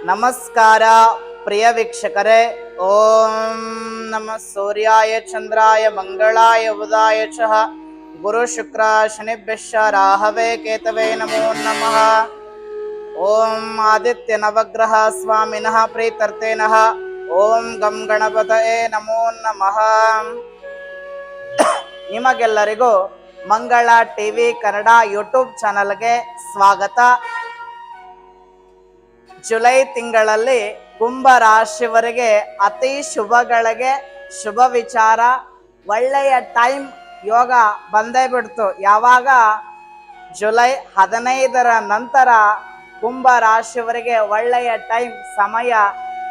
ನಮಸ್ಕಾರ ಪ್ರಿಯ ವೀಕ್ಷಕರೇ. ಓಂ ನಮಃ ಸೂರ್ಯಾಯ ಚಂದ್ರಾಯ ಮಂಗಳಾಯ ಬುಧಾಯ ಚ ಗುರು ಶುಕ್ರ ಶನಿಭ್ಯಶ್ಚ ರಾಹವೇ ಕೇತವೇ ನಮೋ ನಮಃ. ಓಂ ಆದಿತ್ಯ ನವಗ್ರಹ ಸ್ವಾಮಿನಃ ಪ್ರೀತರ್ತೆ ನಃ. ಓಂ ಗಂ ಗಣಪತಯೇ ನಮೋ ನಮಃ. ನಿಮಗೆಲ್ಲರಿಗೂ ಮಂಗಳ ಟಿವಿ ಕನ್ನಡ ಯೂಟ್ಯೂಬ್ ಚಾನಲ್ಗೆ ಸ್ವಾಗತ. ಜುಲೈ ತಿಂಗಳಲ್ಲಿ ಕುಂಭ ರಾಶಿಯವರಿಗೆ ಅತಿ ಶುಭಗಳಿಗೆ ಶುಭ ವಿಚಾರ, ಒಳ್ಳೆಯ ಟೈಮ್ ಯೋಗ ಬಂದೇ ಬಿಡ್ತು. ಯಾವಾಗ ಜುಲೈ 15ರ ನಂತರ ಕುಂಭ ರಾಶಿಯವರಿಗೆ ಒಳ್ಳೆಯ ಟೈಮ್ ಸಮಯ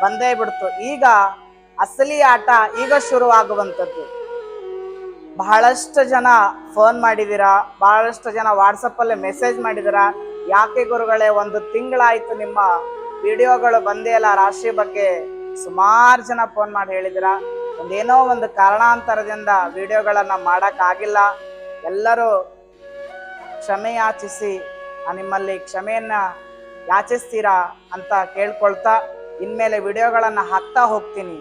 ಬಂದೇ ಬಿಡ್ತು. ಈಗ ಅಸಲಿ ಆಟ ಈಗ ಶುರುವಾಗುವಂಥದ್ದು. ಬಹಳಷ್ಟು ಜನ ಫೋನ್ ಮಾಡಿದ್ದೀರಾ, ಬಹಳಷ್ಟು ಜನ ವಾಟ್ಸಪ್ಪಲ್ಲಿ ಮೆಸೇಜ್ ಮಾಡಿದ್ದೀರಾ, ಯಾಕೆ ಗುರುಗಳೇ 1 ತಿಂಗಳಾಯ್ತು ನಿಮ್ಮ ವಿಡಿಯೋಗಳು ಬಂದೇ ಇಲ್ಲ ರಾಶಿ ಬಗ್ಗೆ. ಸುಮಾರು ಜನ ಫೋನ್ ಮಾಡಿ ಹೇಳಿದಿರ. ಒಂದೇನೋ ಒಂದು ಕಾರಣಾಂತರದಿಂದ ವಿಡಿಯೋಗಳನ್ನ ಮಾಡೋಕ್ಕಾಗಿಲ್ಲ. ಎಲ್ಲರೂ ಕ್ಷಮೆ ಯಾಚಿಸಿ, ನಿಮ್ಮಲ್ಲಿ ಕ್ಷಮೆಯನ್ನ ಯಾಚಿಸ್ತೀರಾ ಅಂತ ಕೇಳ್ಕೊಳ್ತಾ ಇನ್ಮೇಲೆ ವಿಡಿಯೋಗಳನ್ನ ಹಾಕ್ತಾ ಹೋಗ್ತೀನಿ.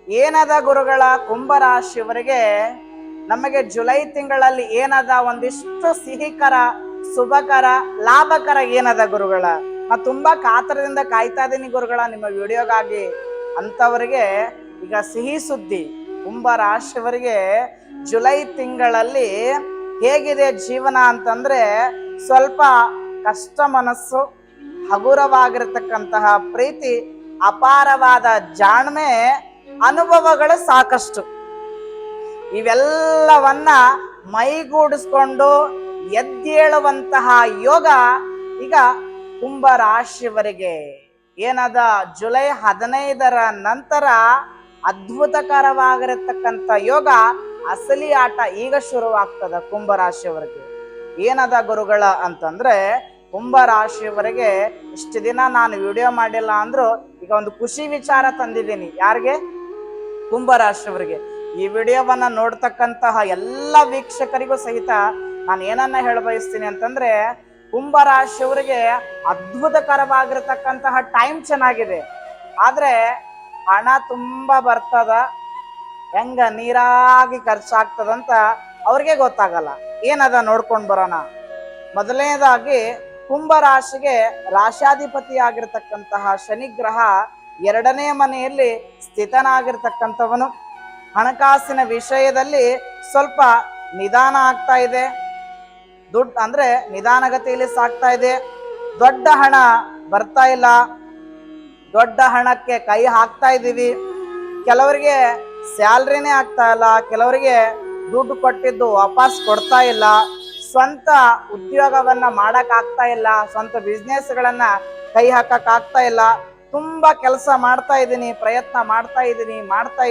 ಏನದ ಗುರುಗಳ ಕುಂಭರಾಶಿಯವರಿಗೆ ನಮಗೆ ಜುಲೈ ತಿಂಗಳಲ್ಲಿ ಏನದ ಒಂದಿಷ್ಟು ಸಿಹಿಕರ, ಶುಭಕರ, ಲಾಭಕರ ಏನದ ಗುರುಗಳ. ನಾ ತುಂಬಾ ಕಾತರದಿಂದ ಕಾಯ್ತಾ ಇದ್ದೀನಿ ಗುರುಗಳ ನಿಮ್ಮ ವಿಡಿಯೋಗಾಗಿ. ಅಂತವರಿಗೆ ಈಗ ಸಿಹಿ ಸುದ್ದಿ. ಕುಂಭ ರಾಶಿಯವರಿಗೆ ಜುಲೈ ತಿಂಗಳಲ್ಲಿ ಹೇಗಿದೆ ಜೀವನ ಅಂತಂದ್ರೆ, ಸ್ವಲ್ಪ ಕಷ್ಟ ಮನಸ್ಸು, ಹಗುರವಾಗಿರತಕ್ಕಂತಹ ಪ್ರೀತಿ, ಅಪಾರವಾದ ಜಾಣ್ಮೆ, ಅನುಭವಗಳು ಸಾಕಷ್ಟು. ಇವೆಲ್ಲವನ್ನ ಮೈಗೂಡಿಸ್ಕೊಂಡು ಎದ್ದೇಳುವಂತಹ ಯೋಗ ಈಗ ಕುಂಭ ರಾಶಿಯವರಿಗೆ ಏನದ. ಜುಲೈ 15ರ ನಂತರ ಅದ್ಭುತಕರವಾಗಿರತಕ್ಕಂಥ ಯೋಗ, ಅಸಲಿ ಆಟ ಈಗ ಶುರುವಾಗ್ತದ ಕುಂಭ ರಾಶಿಯವರಿಗೆ. ಏನದ ಗುರುಗಳ ಅಂತಂದ್ರೆ, ಕುಂಭ ರಾಶಿಯವರಿಗೆ ಇಷ್ಟು ದಿನ ನಾನು ವಿಡಿಯೋ ಮಾಡಿಲ್ಲ ಅಂದ್ರು ಈಗ ಒಂದು ಖುಷಿ ವಿಚಾರ ತಂದಿದ್ದೀನಿ. ಯಾರಿಗೆ? ಕುಂಭ ರಾಶಿಯವರಿಗೆ. ಈ ವಿಡಿಯೋವನ್ನ ನೋಡ್ತಕ್ಕಂತಹ ಎಲ್ಲ ವೀಕ್ಷಕರಿಗೂ ಸಹಿತ ನಾನು ಏನನ್ನ ಹೇಳ ಬಯಸ್ತೀನಿ ಅಂತಂದ್ರೆ, ಕುಂಭ ರಾಶಿಯವರಿಗೆ ಅದ್ಭುತಕರವಾಗಿರತಕ್ಕಂತಹ ಟೈಮ್ ಚೆನ್ನಾಗಿದೆ. ಆದ್ರೆ ಹಣ ತುಂಬಾ ಬರ್ತದ, ಹೆಂಗ ನೀರಾಗಿ ಖರ್ಚಾಗ್ತದಂತ ಅವ್ರಿಗೆ ಗೊತ್ತಾಗಲ್ಲ. ಏನದ ನೋಡ್ಕೊಂಡು ಬರೋಣ. ಮೊದಲನೇದಾಗಿ ಕುಂಭ ರಾಶಿಗೆ ರಾಶಾಧಿಪತಿ ಆಗಿರ್ತಕ್ಕಂತಹ ಶನಿಗ್ರಹ 2ನೇ ಮನೆಯಲ್ಲಿ ಸ್ಥಿತನಾಗಿರ್ತಕ್ಕಂಥವನು. ಹಣಕಾಸಿನ ವಿಷಯದಲ್ಲಿ ಸ್ವಲ್ಪ ನಿಧಾನ ಆಗ್ತಾ ಇದೆ. ದುಡ್ಡು ಅಂದ್ರೆ ನಿಧಾನಗತಿಯಲ್ಲಿ ಸಾಗ್ತಾ ಇದೆ. ದೊಡ್ಡ ಹಣ ಬರ್ತಾ ಇಲ್ಲ, ದೊಡ್ಡ ಹಣಕ್ಕೆ ಕೈ ಹಾಕ್ತಾ ಇದ್ದೀವಿ. ಕೆಲವರಿಗೆ ಸ್ಯಾಲ್ರಿನೇ ಆಗ್ತಾ ಇಲ್ಲ, ಕೆಲವರಿಗೆ ದುಡ್ಡು ಕೊಟ್ಟಿದ್ದು ವಾಪಸ್ ಕೊಡ್ತಾ ಇಲ್ಲ, ಸ್ವಂತ ಉದ್ಯೋಗವನ್ನ ಮಾಡಕ್ ಆಗ್ತಾ ಇಲ್ಲ, ಸ್ವಂತ ಬಿಸ್ನೆಸ್ಗಳನ್ನ ಕೈ ಹಾಕಕ್ ಆಗ್ತಾ ಇಲ್ಲ. ತುಂಬಾ ಕೆಲಸ ಮಾಡ್ತಾ ಇದ್ದೀನಿ, ಪ್ರಯತ್ನ ಮಾಡ್ತಾ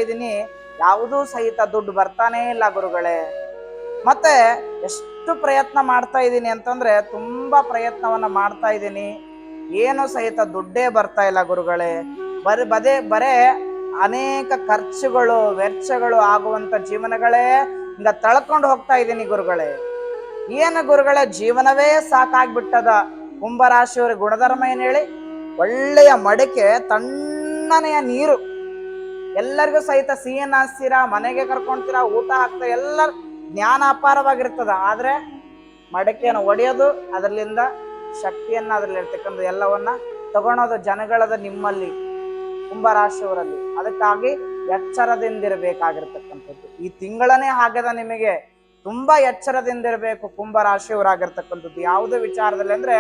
ಇದ್ದೀನಿ, ಯಾವುದೂ ಸಹಿತ ದುಡ್ಡು ಬರ್ತಾನೇ ಇಲ್ಲ ಗುರುಗಳೇ. ಮತ್ತೆ ಎಷ್ಟು ಪ್ರಯತ್ನ ಮಾಡ್ತಾ ಇದ್ದೀನಿ ಅಂತಂದ್ರೆ, ತುಂಬಾ ಪ್ರಯತ್ನವನ್ನ ಮಾಡ್ತಾ ಇದ್ದೀನಿ, ಏನು ಸಹಿತ ದುಡ್ಡೇ ಬರ್ತಾ ಇಲ್ಲ ಗುರುಗಳೇ. ಬರೇ ಅನೇಕ ಖರ್ಚುಗಳು, ವೆಚ್ಚಗಳು ಆಗುವಂತ ಜೀವನಗಳೇ ಹಿಂಗ ತಳ್ಕೊಂಡು ಹೋಗ್ತಾ ಇದ್ದೀನಿ ಗುರುಗಳೇ. ಏನು ಗುರುಗಳೇ, ಜೀವನವೇ ಸಾಕಾಗ್ಬಿಟ್ಟದ. ಕುಂಭರಾಶಿಯವರ ಗುಣಧರ್ಮ ಏನ್ ಹೇಳಿ? ಒಳ್ಳೆಯ ಮಡಿಕೆ, ತಣ್ಣನೆಯ ನೀರು, ಎಲ್ಲರಿಗೂ ಸಹಿತ ಸಿಹಿಯನ್ನ ಹಚ್ತೀರಾ, ಮನೆಗೆ ಕರ್ಕೊಂತೀರಾ, ಊಟ ಹಾಕ್ತಾ, ಎಲ್ಲರ ಜ್ಞಾನ ಅಪಾರವಾಗಿರ್ತದ. ಆದ್ರೆ ಮಡಕೆಯನ್ನು ಒಡೆಯೋದು, ಅದರಲ್ಲಿಂದ ಶಕ್ತಿಯನ್ನ, ಅದರಲ್ಲಿ ಇರ್ತಕ್ಕಂಥ ಎಲ್ಲವನ್ನ ತಗೊಳೋದು ಜನಗಳದ ನಿಮ್ಮಲ್ಲಿ, ಕುಂಭರಾಶಿಯವರಲ್ಲಿ. ಅದಕ್ಕಾಗಿ ಎಚ್ಚರದಿಂದಿರಬೇಕಾಗಿರ್ತಕ್ಕಂಥದ್ದು. ಈ ತಿಂಗಳನ್ನೇ ಆಗದ ನಿಮಗೆ ತುಂಬಾ ಎಚ್ಚರದಿಂದಿರಬೇಕು ಕುಂಭರಾಶಿಯವರಾಗಿರ್ತಕ್ಕಂಥದ್ದು. ಯಾವುದೇ ವಿಚಾರದಲ್ಲಿ ಅಂದ್ರೆ,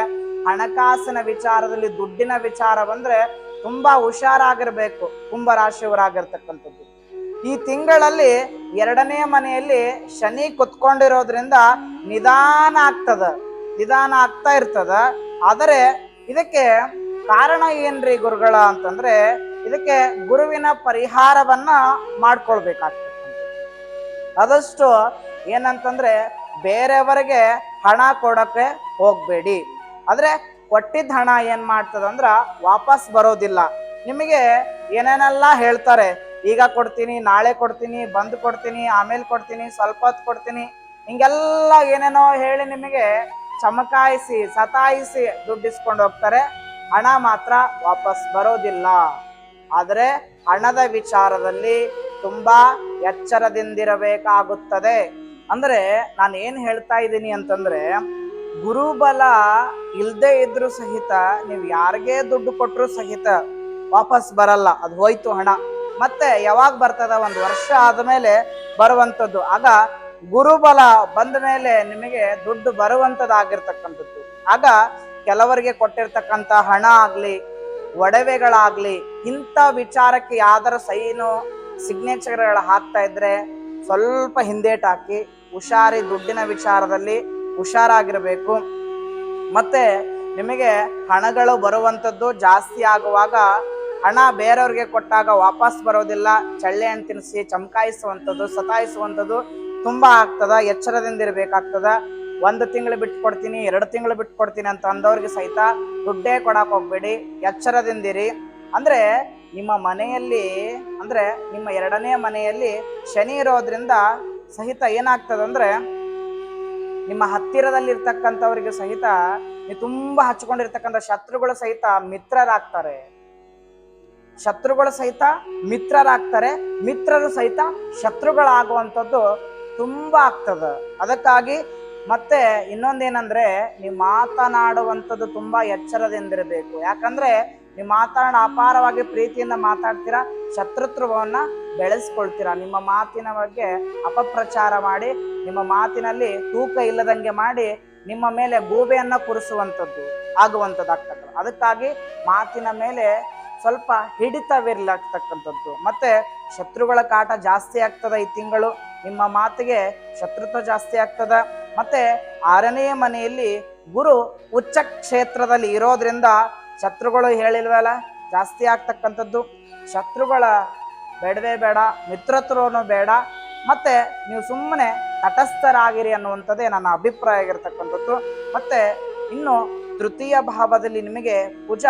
ಹಣಕಾಸಿನ ವಿಚಾರದಲ್ಲಿ, ದುಡ್ಡಿನ ವಿಚಾರ ಬಂದ್ರೆ ತುಂಬಾ ಹುಷಾರಾಗಿರ್ಬೇಕು ಕುಂಭರಾಶಿಯವರಾಗಿರ್ತಕ್ಕಂಥದ್ದು. ಈ ತಿಂಗಳಲ್ಲಿ 2ನೇ ಮನೆಯಲ್ಲಿ ಶನಿ ಕುತ್ಕೊಂಡಿರೋದ್ರಿಂದ ನಿಧಾನ ಆಗ್ತಾ ಇರ್ತದ. ಆದರೆ ಇದಕ್ಕೆ ಕಾರಣ ಏನ್ರಿ ಗುರುಗಳ ಅಂತಂದ್ರೆ, ಇದಕ್ಕೆ ಗುರುವಿನ ಪರಿಹಾರವನ್ನ ಮಾಡ್ಕೊಳ್ಬೇಕಾಗ್ತಕ್ಕಂಥದ್ದು. ಆದಷ್ಟು ಏನಂತಂದ್ರೆ, ಬೇರೆಯವರಿಗೆ ಹಣ ಕೊಡಕ್ಕೆ ಹೋಗ್ಬೇಡಿ. ಆದ್ರೆ ಕೊಟ್ಟಿದ್ದ ಹಣ ಏನ್ ಮಾಡ್ತದಂದ್ರ ವಾಪಸ್ ಬರೋದಿಲ್ಲ. ನಿಮಗೆ ಏನೇನೆಲ್ಲ ಹೇಳ್ತಾರೆ, ಈಗ ಕೊಡ್ತೀನಿ, ನಾಳೆ ಕೊಡ್ತೀನಿ, ಬಂದು ಕೊಡ್ತೀನಿ, ಆಮೇಲೆ ಕೊಡ್ತೀನಿ, ಸ್ವಲ್ಪ ಹೊತ್ತು ಕೊಡ್ತೀನಿ, ಹಿಂಗೆಲ್ಲ ಏನೇನೋ ಹೇಳಿ ನಿಮಗೆ ಚಮಕಾಯಿಸಿ ಸತಾಯಿಸಿ ದುಡ್ಡಿಸ್ಕೊಂಡು ಹೋಗ್ತಾರೆ, ಹಣ ಮಾತ್ರ ವಾಪಸ್ ಬರೋದಿಲ್ಲ. ಆದರೆ ಹಣದ ವಿಚಾರದಲ್ಲಿ ತುಂಬಾ ಎಚ್ಚರದಿಂದಿರಬೇಕಾಗುತ್ತದೆ. ಅಂದ್ರೆ ನಾನು ಏನ್ ಹೇಳ್ತಾ ಇದ್ದೀನಿ ಅಂತಂದ್ರೆ, ಗುರುಬಲ ಇಲ್ದೇ ಇದ್ರು ಸಹಿತ ನೀವು ಯಾರಿಗೇ ದುಡ್ಡು ಕೊಟ್ಟರು ಸಹಿತ ವಾಪಸ್ ಬರಲ್ಲ, ಅದು ಹೋಯ್ತು ಹಣ. ಮತ್ತೆ ಯಾವಾಗ ಬರ್ತದ? 1 ವರ್ಷ ಆದ್ಮೇಲೆ ಬರುವಂಥದ್ದು. ಆಗ ಗುರುಬಲ ಬಂದ ಮೇಲೆ ನಿಮಗೆ ದುಡ್ಡು ಬರುವಂಥದ್ದಾಗಿರ್ತಕ್ಕಂಥದ್ದು. ಆಗ ಕೆಲವರಿಗೆ ಕೊಟ್ಟಿರ್ತಕ್ಕಂಥ ಹಣ ಆಗ್ಲಿ, ಒಡವೆಗಳಾಗ್ಲಿ, ಇಂಥ ವಿಚಾರಕ್ಕೆ ಯಾವ್ದಾರ ಸೈನು ಸಿಗ್ನೇಚರ್ಗಳು ಹಾಕ್ತಾ ಇದ್ರೆ ಸ್ವಲ್ಪ ಹಿಂದೇಟ್ ಹಾಕಿ ಹುಷಾರಿ, ದುಡ್ಡಿನ ವಿಚಾರದಲ್ಲಿ ಹುಷಾರಾಗಿರ್ಬೇಕು. ಮತ್ತೆ ನಿಮಗೆ ಹಣಗಳು ಬರುವಂಥದ್ದು ಜಾಸ್ತಿ ಆಗುವಾಗ ಹಣ ಬೇರೆಯವ್ರಿಗೆ ಕೊಟ್ಟಾಗ ವಾಪಸ್ ಬರೋದಿಲ್ಲ. ಚಳ್ಳೆ ಹಣ್ಣು ತಿನ್ನಿಸಿ ಚಮಕಾಯಿಸುವಂಥದ್ದು, ಸತಾಯಿಸುವಂಥದ್ದು ತುಂಬಾ ಆಗ್ತದ. ಎಚ್ಚರದಿಂದ ಇರ್ಬೇಕಾಗ್ತದ. 1 ತಿಂಗಳು ಬಿಟ್ಟು ಕೊಡ್ತೀನಿ, 2 ತಿಂಗಳು ಬಿಟ್ಟು ಕೊಡ್ತೀನಿ ಅಂತ ಅಂದವ್ರಿಗೆ ಸಹಿತ ದುಡ್ಡೇ ಕೊಡಕ್ ಹೋಗ್ಬೇಡಿ, ಎಚ್ಚರದಿಂದಿರಿ. ಅಂದ್ರೆ ನಿಮ್ಮ ಮನೆಯಲ್ಲಿ, ಅಂದ್ರೆ ನಿಮ್ಮ 2ನೇ ಮನೆಯಲ್ಲಿ ಶನಿ ಇರೋದ್ರಿಂದ ಸಹಿತ ಏನಾಗ್ತದಂದ್ರೆ, ನಿಮ್ಮ ಹತ್ತಿರದಲ್ಲಿ ಇರ್ತಕ್ಕಂಥವ್ರಿಗೆ ಸಹಿತ ನೀವು ತುಂಬಾ ಹಚ್ಕೊಂಡಿರ್ತಕ್ಕಂಥ ಶತ್ರುಗಳು ಸಹಿತ ಮಿತ್ರರಾಗ್ತಾರೆ. ಶತ್ರುಗಳು ಸಹಿತ ಮಿತ್ರರಾಗ್ತಾರೆ, ಮಿತ್ರರು ಸಹಿತ ಶತ್ರುಗಳಾಗುವಂಥದ್ದು ತುಂಬಾ ಆಗ್ತದ. ಅದಕ್ಕಾಗಿ ಮತ್ತೆ ಇನ್ನೊಂದೇನಂದ್ರೆ, ನೀವು ಮಾತನಾಡುವಂಥದ್ದು ತುಂಬಾ ಎಚ್ಚರದಿಂದಿರಬೇಕು. ಯಾಕಂದ್ರೆ ನೀವು ಅಪಾರವಾಗಿ ಪ್ರೀತಿಯಿಂದ ಮಾತಾಡ್ತೀರಾ, ಶತ್ರುತ್ವವನ್ನ ಬೆಳೆಸ್ಕೊಳ್ತೀರಾ. ನಿಮ್ಮ ಮಾತಿನ ಬಗ್ಗೆ ಅಪಪ್ರಚಾರ ಮಾಡಿ, ನಿಮ್ಮ ಮಾತಿನಲ್ಲಿ ತೂಕ ಇಲ್ಲದಂಗೆ ಮಾಡಿ, ನಿಮ್ಮ ಮೇಲೆ ಗೂಬೆಯನ್ನ ಕುರಿಸುವಂಥದ್ದು ಆಗುವಂಥದ್ದಾಗ್ತದೆ. ಅದಕ್ಕಾಗಿ ಮಾತಿನ ಮೇಲೆ ಸ್ವಲ್ಪ ಹಿಡಿತವಿರ್ಲಾಗ್ತಕ್ಕಂಥದ್ದು. ಮತ್ತೆ ಶತ್ರುಗಳ ಕಾಟ ಜಾಸ್ತಿ ಆಗ್ತದ ಈ ತಿಂಗಳು. ನಿಮ್ಮ ಮಾತಿಗೆ ಶತ್ರುತ್ವ ಜಾಸ್ತಿ ಆಗ್ತದ. ಮತ್ತೆ 6ನೇ ಮನೆಯಲ್ಲಿ ಗುರು ಉಚ್ಚ ಕ್ಷೇತ್ರದಲ್ಲಿ ಇರೋದ್ರಿಂದ ಶತ್ರುಗಳು ಹೇಳಿಲ್ವಲ್ಲ ಜಾಸ್ತಿ ಆಗ್ತಕ್ಕಂಥದ್ದು. ಶತ್ರುಗಳ ಬೇಡವೇ ಬೇಡ, ಮಿತ್ರತ್ವನು ಬೇಡ. ಮತ್ತೆ ನೀವು ಸುಮ್ಮನೆ ತಟಸ್ಥರಾಗಿರಿ ಅನ್ನುವಂಥದ್ದೇ ನನ್ನ ಅಭಿಪ್ರಾಯ ಆಗಿರ್ತಕ್ಕಂಥದ್ದು. ಮತ್ತೆ ಇನ್ನು 3ಯ ಭಾವದಲ್ಲಿ ನಿಮಗೆ ಕುಜ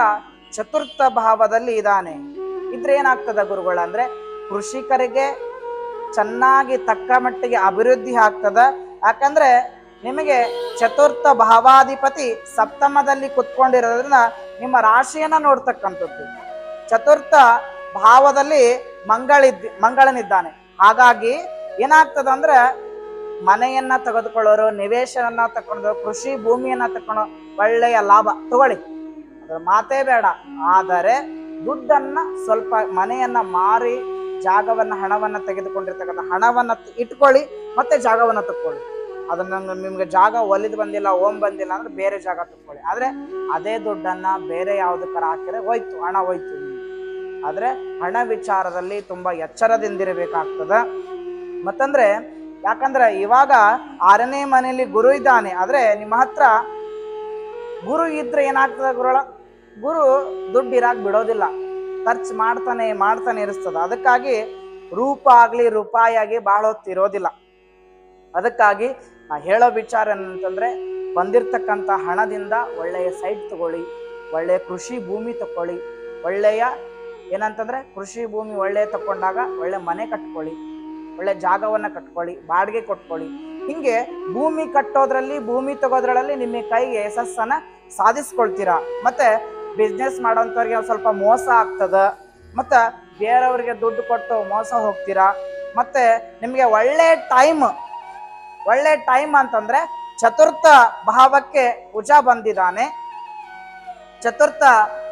4ಥ ಭಾವದಲ್ಲಿ ಇದ್ದಾನೆ. ಇದ್ರೆ ಏನಾಗ್ತದ ಗುರುಗಳಂದ್ರೆ, ಕೃಷಿಕರಿಗೆ ಚೆನ್ನಾಗಿ ತಕ್ಕ ಮಟ್ಟಿಗೆ ಅಭಿವೃದ್ಧಿ ಆಗ್ತದ. ಯಾಕಂದ್ರೆ ನಿಮಗೆ 4ಥ ಭಾವಾಧಿಪತಿ ಸಪ್ತಮದಲ್ಲಿ ಕುತ್ಕೊಂಡಿರೋದ್ರಿಂದ ನಿಮ್ಮ ರಾಶಿಯನ್ನ ನೋಡ್ತಕ್ಕಂಥದ್ದು. 4ಥ ಭಾವದಲ್ಲಿ ಮಂಗಳನಿದ್ದಾನೆ. ಹಾಗಾಗಿ ಏನಾಗ್ತದ ಅಂದ್ರೆ, ಮನೆಯನ್ನ ತೆಗೆದುಕೊಳ್ಳೋರು, ನಿವೇಶನನ್ನ ತಗೊಂಡು, ಕೃಷಿ ಭೂಮಿಯನ್ನ ತಗೊಂಡು ಒಳ್ಳೆಯ ಲಾಭ ತಗೊಳ್ಳಿ, ಅದ್ರ ಮಾತೇ ಬೇಡ. ಆದರೆ ದುಡ್ಡನ್ನ ಸ್ವಲ್ಪ ಮನೆಯನ್ನ ಮಾರಿ ಜಾಗವನ್ನ, ಹಣವನ್ನ ತೆಗೆದುಕೊಂಡಿರ್ತಕ್ಕಂಥ ಹಣವನ್ನ ಇಟ್ಕೊಳ್ಳಿ, ಮತ್ತೆ ಜಾಗವನ್ನ ತಕ್ಕೊಳ್ಳಿ. ಅದನ್ನ ನಿಮ್ಗೆ ಜಾಗ ಒಲಿದು ಬಂದಿಲ್ಲ, ಬಂದಿಲ್ಲ ಅಂದ್ರೆ ಬೇರೆ ಜಾಗ ತಕ್ಕೊಳ್ಳಿ. ಆದ್ರೆ ಅದೇ ದುಡ್ಡನ್ನ ಬೇರೆ ಯಾವ್ದಕ್ಕಾರ ಹಾಕಿದ್ರೆ ಹೋಯ್ತು, ಹಣ ಹೋಯ್ತು. ಆದ್ರೆ ಹಣ ವಿಚಾರದಲ್ಲಿ ತುಂಬಾ ಎಚ್ಚರದಿಂದಿರಬೇಕಾಗ್ತದ. ಮತ್ತಂದ್ರೆ ಯಾಕಂದ್ರೆ ಇವಾಗ 6ನೇ ಮನೆಯಲ್ಲಿ ಗುರು ಇದ್ದಾನೆ. ಆದ್ರೆ ನಿಮ್ಮ ಹತ್ರ ಗುರು ಇದ್ರೆ ಏನಾಗ್ತದ ಗುರು ದುಡ್ಡು ಇರಾಕ್ ಬಿಡೋದಿಲ್ಲ, ಖರ್ಚು ಮಾಡ್ತಾನೆ ಇರಿಸ್ತದ. ಅದಕ್ಕಾಗಿ ರೂಪ ಆಗ್ಲಿ ರೂಪಾಯಿ ಆಗಿ ಬಹಳ ಹೊತ್ತು ಇರೋದಿಲ್ಲ. ಅದಕ್ಕಾಗಿ ನಾ ಹೇಳೋ ವಿಚಾರ ಏನಂತಂದ್ರೆ, ಬಂದಿರ್ತಕ್ಕಂಥ ಹಣದಿಂದ ಒಳ್ಳೆಯ ಸೈಟ್ ತಗೊಳ್ಳಿ, ಒಳ್ಳೆಯ ಕೃಷಿ ಭೂಮಿ ತಗೊಳ್ಳಿ. ಒಳ್ಳೆಯ ಏನಂತಂದ್ರೆ ಕೃಷಿ ಭೂಮಿ ಒಳ್ಳೆಯ ತಕೊಂಡಾಗ ಒಳ್ಳೆ ಮನೆ ಕಟ್ಕೊಳ್ಳಿ, ಒಳ್ಳೆ ಜಾಗವನ್ನ ಕಟ್ಕೊಳ್ಳಿ, ಬಾಡಿಗೆ ಕೊಟ್ಕೊಳ್ಳಿ. ಹಿಂಗೆ ಭೂಮಿ ಕಟ್ಟೋದ್ರಲ್ಲಿ, ಭೂಮಿ ತಗೋದ್ರಲ್ಲಿ ನಿಮ್ಮ ಕೈಗೆ ಯಶಸ್ಸನ್ನ ಸಾಧಿಸ್ಕೊಳ್ತೀರಾ. ಮತ್ತೆ ಬಿಸ್ನೆಸ್ ಮಾಡೋಂಥವ್ರಿಗೆ ಒಂದು ಸ್ವಲ್ಪ ಮೋಸ ಆಗ್ತದ. ಮತ್ತೆ ಬೇರೆಯವ್ರಿಗೆ ದುಡ್ಡು ಕೊಟ್ಟು ಮೋಸ ಹೋಗ್ತೀರಾ. ಮತ್ತೆ ನಿಮಗೆ ಒಳ್ಳೆ ಟೈಮ್ ಅಂತಂದ್ರೆ 4ಥ ಭಾವಕ್ಕೆ ಕುಜ ಬಂದಿದ್ದಾನೆ. 4ಥ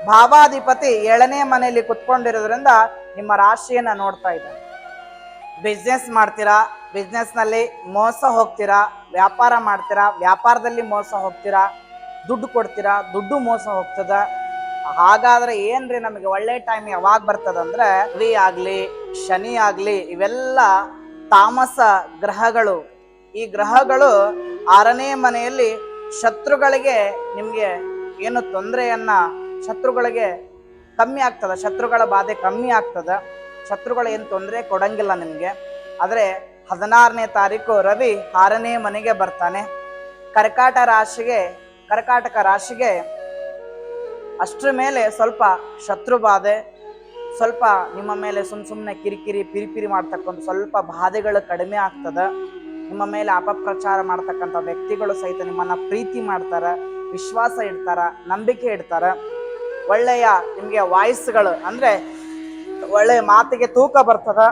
ಭಾವಾಧಿಪತಿ 7ನೇ ಮನೆಯಲ್ಲಿ ಕುತ್ಕೊಂಡಿರೋದ್ರಿಂದ ನಿಮ್ಮ ರಾಶಿಯನ್ನ ನೋಡ್ತಾ ಇದ್ದಾನೆ. ಬಿಸ್ನೆಸ್ ಮಾಡ್ತೀರಾ, ಬಿಸ್ನೆಸ್ ನಲ್ಲಿ ಮೋಸ ಹೋಗ್ತೀರಾ. ವ್ಯಾಪಾರ ಮಾಡ್ತೀರಾ, ವ್ಯಾಪಾರದಲ್ಲಿ ಮೋಸ ಹೋಗ್ತೀರಾ. ದುಡ್ಡು ಕೊಡ್ತೀರಾ, ದುಡ್ಡು ಮೋಸ ಹೋಗ್ತದ. ಹಾಗಾದ್ರೆ ಏನ್ರಿ ನಮಗೆ ಒಳ್ಳೆ ಟೈಮ್ ಯಾವಾಗ ಬರ್ತದಂದ್ರೆ, ರವಿ ಆಗ್ಲಿ, ಶನಿ ಆಗ್ಲಿ, ಇವೆಲ್ಲ ತಾಮಸ ಗ್ರಹಗಳು. ಈ ಗ್ರಹಗಳು 6ನೇ ಮನೆಯಲ್ಲಿ ಶತ್ರುಗಳಿಗೆ, ನಿಮ್ಗೆ ಏನು ತೊಂದರೆಯನ್ನ, ಶತ್ರುಗಳಿಗೆ ಕಮ್ಮಿ ಆಗ್ತದ, ಶತ್ರುಗಳ ಬಾಧೆ ಕಮ್ಮಿ ಆಗ್ತದ. ಶತ್ರುಗಳು ಏನು ತೊಂದರೆ ಕೊಡಂಗಿಲ್ಲ ನಿಮ್ಗೆ. ಆದ್ರೆ 16ನೇ ತಾರೀಕು ರವಿ 6ನೇ ಮನೆಗೆ ಬರ್ತಾನೆ. ಕರ್ಕಾಟಕ ರಾಶಿಗೆ ಅಷ್ಟ್ರ ಮೇಲೆ ಸ್ವಲ್ಪ ಶತ್ರು ಬಾಧೆ, ಸ್ವಲ್ಪ ನಿಮ್ಮ ಮೇಲೆ ಸುಮ್ಮನೆ ಕಿರಿಕಿರಿ ಪಿರಿಪಿರಿ ಮಾಡ್ತಕ್ಕಂಥ ಸ್ವಲ್ಪ ಬಾಧೆಗಳು ಕಡಿಮೆ ಆಗ್ತದ. ನಿಮ್ಮ ಮೇಲೆ ಅಪಪ್ರಚಾರ ಮಾಡ್ತಕ್ಕಂಥ ವ್ಯಕ್ತಿಗಳು ಸಹಿತ ನಿಮ್ಮನ್ನ ಪ್ರೀತಿ ಮಾಡ್ತಾರ, ವಿಶ್ವಾಸ ಇಡ್ತಾರ, ನಂಬಿಕೆ ಇಡ್ತಾರ. ಒಳ್ಳೆಯ ನಿಮ್ಗೆ ವಾಯ್ಸ್ಗಳು ಅಂದ್ರೆ ಒಳ್ಳೆಯ ಮಾತಿಗೆ ತೂಕ ಬರ್ತದ.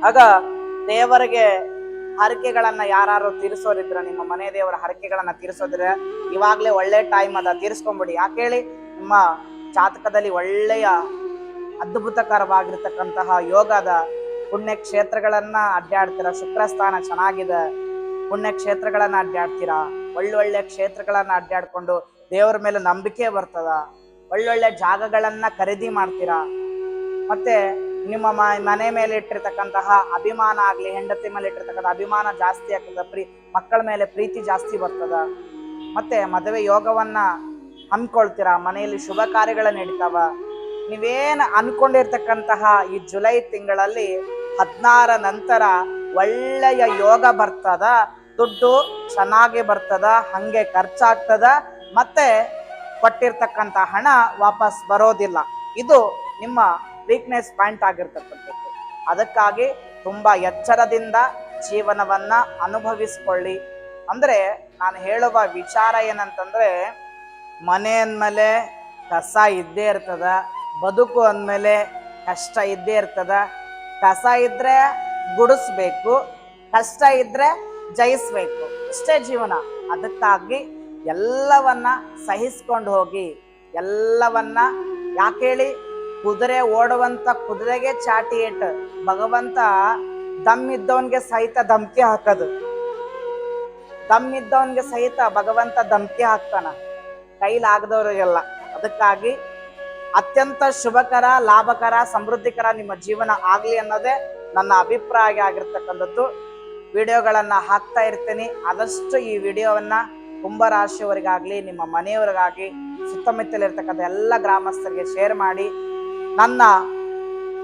ಆಗ ದೇವರಿಗೆ ಹರಕೆಗಳನ್ನ ಯಾರು ತೀರಿಸೋರಿದ್ರ, ನಿಮ್ಮ ಮನೆ ದೇವರ ಹರಕೆಗಳನ್ನ ತೀರಿಸೋದ್ರೆ ಇವಾಗ್ಲೇ ಒಳ್ಳೆ ಟೈಮ್ ಅದ, ತೀರಿಸ್ಕೊಂಬಿಡಿ. ಯಾಕೆ ಹೇಳಿ, ನಿಮ್ಮ ಜಾತಕದಲ್ಲಿ ಒಳ್ಳೆಯ ಅದ್ಭುತಕರವಾಗಿರ್ತಕ್ಕಂತಹ ಯೋಗದ ಪುಣ್ಯ ಕ್ಷೇತ್ರಗಳನ್ನ ಅಡ್ಡಾಡ್ತೀರಾ. ಶುಕ್ರ ಸ್ಥಾನ ಚೆನ್ನಾಗಿದೆ, ಪುಣ್ಯ ಕ್ಷೇತ್ರಗಳನ್ನ ಅಡ್ಡಾಡ್ತೀರಾ. ಒಳ್ಳೊಳ್ಳೆ ಕ್ಷೇತ್ರಗಳನ್ನ ಅಡ್ಡಾಡ್ಕೊಂಡು ದೇವರ ಮೇಲೆ ನಂಬಿಕೆ ಬರ್ತದ. ಒಳ್ಳೊಳ್ಳೆ ಜಾಗಗಳನ್ನ ಖರೀದಿ ಮಾಡ್ತೀರಾ. ಮತ್ತೆ ನಿಮ್ಮ ಮನೆ ಮೇಲೆ ಇಟ್ಟಿರ್ತಕ್ಕಂತಹ ಅಭಿಮಾನ ಆಗ್ಲಿ, ಹೆಂಡತಿ ಮೇಲೆ ಇಟ್ಟಿರ್ತಕ್ಕಂಥ ಅಭಿಮಾನ ಜಾಸ್ತಿ ಆಗ್ತದ, ಮಕ್ಕಳ ಮೇಲೆ ಪ್ರೀತಿ ಜಾಸ್ತಿ ಬರ್ತದ. ಮತ್ತೆ ಮದುವೆ ಯೋಗವನ್ನ ಹಮ್ಮಿಕೊಳ್ತೀರಾ, ಮನೆಯಲ್ಲಿ ಶುಭ ಕಾರ್ಯಗಳು ನಡೀತಾವ. ನೀವೇನು ಅನ್ಕೊಂಡಿರ್ತಕ್ಕಂತಹ ಈ ಜುಲೈ ತಿಂಗಳಲ್ಲಿ 16 ನಂತರ ಒಳ್ಳೆಯ ಯೋಗ ಬರ್ತದ, ದುಡ್ಡು ಚೆನ್ನಾಗಿ ಬರ್ತದ, ಹಂಗೆ ಖರ್ಚಾಗ್ತದ, ಮತ್ತೆ ಕೊಟ್ಟಿರ್ತಕ್ಕಂಥ ಹಣ ವಾಪಸ್ ಬರೋದಿಲ್ಲ. ಇದು ನಿಮ್ಮ ವೀಕ್ನೆಸ್ ಪಾಯಿಂಟ್ ಆಗಿರ್ತಕ್ಕಂಥದ್ದು. ಅದಕ್ಕಾಗಿ ತುಂಬಾ ಎಚ್ಚರದಿಂದ ಜೀವನವನ್ನ ಅನುಭವಿಸಿಕೊಳ್ಳಿ. ಅಂದ್ರೆ ನಾನು ಹೇಳುವ ವಿಚಾರ ಏನಂತಂದ್ರೆ, ಮನೆ ಅಂದ್ಮೇಲೆ ಕಸ ಇದ್ದೇ ಇರ್ತದ, ಬದುಕು ಅಂದಮೇಲೆ ಕಷ್ಟ ಇದ್ದೇ ಇರ್ತದ. ಕಸ ಇದ್ರೆ ಗುಡಿಸ್ಬೇಕು, ಕಷ್ಟ ಇದ್ರೆ ಜಯಿಸ್ಬೇಕು, ಇಷ್ಟೇ ಜೀವನ. ಅದಕ್ಕಾಗಿ ಎಲ್ಲವನ್ನ ಸಹಿಸ್ಕೊಂಡು ಹೋಗಿ. ಎಲ್ಲವನ್ನ ಯಾಕೇಳಿ, ಕುದುರೆ ಓಡುವಂತ ಕುದುರೆಗೆ ಚಾಟಿ ಏಟ್, ಭಗವಂತ ದಮ್ ಇದ್ದವನ್ಗೆ ಸಹಿತ ಧಮ್ಕಿ ಹಾಕದು. ದಮ್ ಇದ್ದವನ್ಗೆ ಸಹಿತ ಭಗವಂತ ಧಮ್ಕಿ ಹಾಕ್ತಾನ, ಕೈಲಾಗದವ್ರಿಗೆಲ್ಲ. ಅದಕ್ಕಾಗಿ ಅತ್ಯಂತ ಶುಭಕರ, ಲಾಭಕರ, ಸಮೃದ್ಧಿಕರ ನಿಮ್ಮ ಜೀವನ ಆಗ್ಲಿ ಅನ್ನೋದೇ ನನ್ನ ಅಭಿಪ್ರಾಯ ಆಗಿರ್ತಕ್ಕಂಥದ್ದು. ವಿಡಿಯೋಗಳನ್ನ ಹಾಕ್ತಾ ಇರ್ತೀನಿ. ಆದಷ್ಟು ಈ ವಿಡಿಯೋವನ್ನ ಕುಂಭರಾಶಿಯವರಿಗಾಗ್ಲಿ, ನಿಮ್ಮ ಮನೆಯವರಿಗಾಗಿ, ಸುತ್ತಮುತ್ತಲಿರ್ತಕ್ಕಂಥ ಎಲ್ಲ ಗ್ರಾಮಸ್ಥರಿಗೆ ಶೇರ್ ಮಾಡಿ ನನ್ನ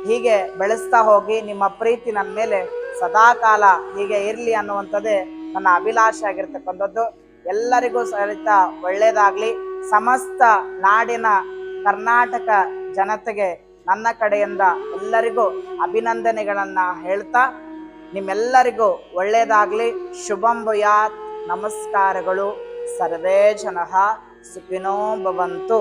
ಹೀಗೆ ಬೆಳೆಸ್ತಾ ಹೋಗಿ. ನಿಮ್ಮ ಪ್ರೀತಿ ನನ್ನ ಮೇಲೆ ಸದಾಕಾಲ ಹೀಗೆ ಇರಲಿ ಅನ್ನುವಂಥದ್ದೇ ನನ್ನ ಅಭಿಲಾಷೆ ಆಗಿರ್ತಕ್ಕಂಥದ್ದು. ಎಲ್ಲರಿಗೂ ಸಹಿತ ಒಳ್ಳೇದಾಗ್ಲಿ. ಸಮಸ್ತ ನಾಡಿನ ಕರ್ನಾಟಕ ಜನತೆಗೆ ನನ್ನ ಕಡೆಯಿಂದ ಎಲ್ಲರಿಗೂ ಅಭಿನಂದನೆಗಳನ್ನ ಹೇಳ್ತಾ, ನಿಮ್ಮೆಲ್ಲರಿಗೂ ಒಳ್ಳೇದಾಗ್ಲಿ. ಶುಭಂ ಭೂಯಾತ್. ನಮಸ್ಕಾರಗಳು. ಸರ್ವೇ ಜನಃ ಸುಖಿನೋ ಭವಂತು.